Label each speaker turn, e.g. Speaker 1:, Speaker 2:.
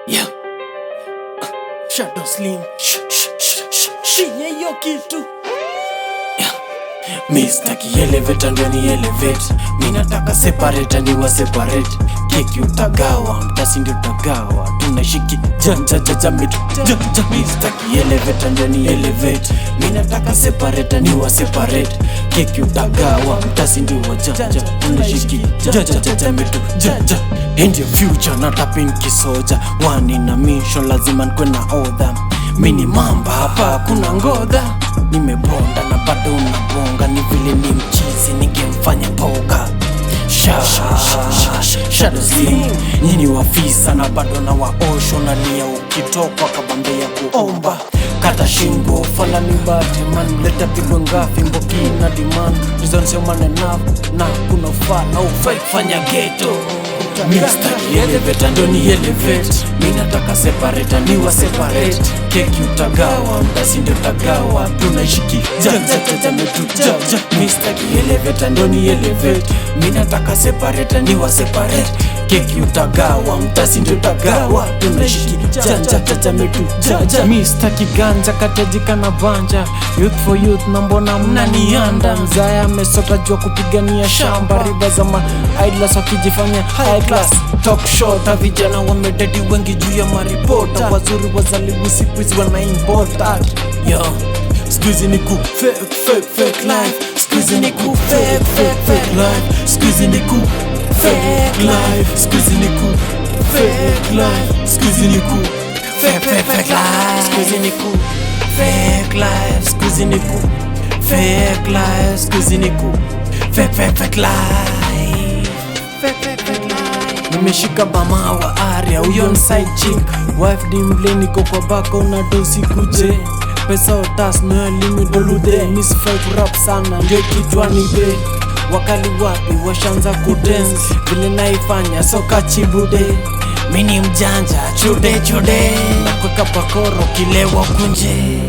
Speaker 1: Yeah. Shadow Slim. Hiyo kitu. Yeah. Mistaki elevator ndio ni elevate. Minataka separate ni wa separate. Keki utagawa, mtasi ndio utagawa. Tunashiki jaja mitu jaja. Mistaki elevator ndio ni elevate. Minataka separate ni wa separate. Keki utagawa, mtasi ndio wa jaja. Tunashiki jaja mitu jaja. In your future not up in kisoja. One in a mission lazima nkwe na order. Mini mamba hapa kuna ngodha. Nimebonda na bado unabonga. Ni vile ni mchizi ningemfanya poka. Shadow Slim. Nyini wafisa na bado na waosho. Na nia ukitoka kabambe ya kuomba. Kata shingo fala ni bate man. Leta pigwe ngafi mboki na demand. Reason sio man enough. Na kuna fala ufai kufanya ghetto. Mistaki elevator ndo ni elevate. Minataka separate ni wa separate. Keki utagawa, mtasi ndio utagawa. Tunashiki jaja metu jaja. Mistaki elevator ndo ni elevate. Minataka separate ni wa separate. Keki utagawa, mtasi ndio utagawa. Tunashiki jaja metu jaja. Mistaki ganja katajika na banja. Youth for youth na mbona mnanianda. Mzaya amesota jua kupigania shamba. Riba za ma idlers wakijifanya high class. Talk short, vijana wamededi wengi juu ya maripota. Wazuri wazaliwa siku hizi wana import art. Yo, squeezy ni ku fake life. Squeezy ni ku fake life. Squeezy ni ku fake life. Squeezy ni ku fake life. Squeezy ni ku fake life. Squeezy ni ku fake life. Squeezy ni ku fake life. Squeezy ni ku fake life. Nimeshika bama wa area, uyo side chick. Wife dimble niko kwa bako na dosi kuje. Pesa otas no limit dolude. Misfai kurap sana ndio kichwani be. Wakali wapi washanza kudance. Vile naifanya soka chibude. Mini mjanja chude. Na kweka pakoro kilewa kunje.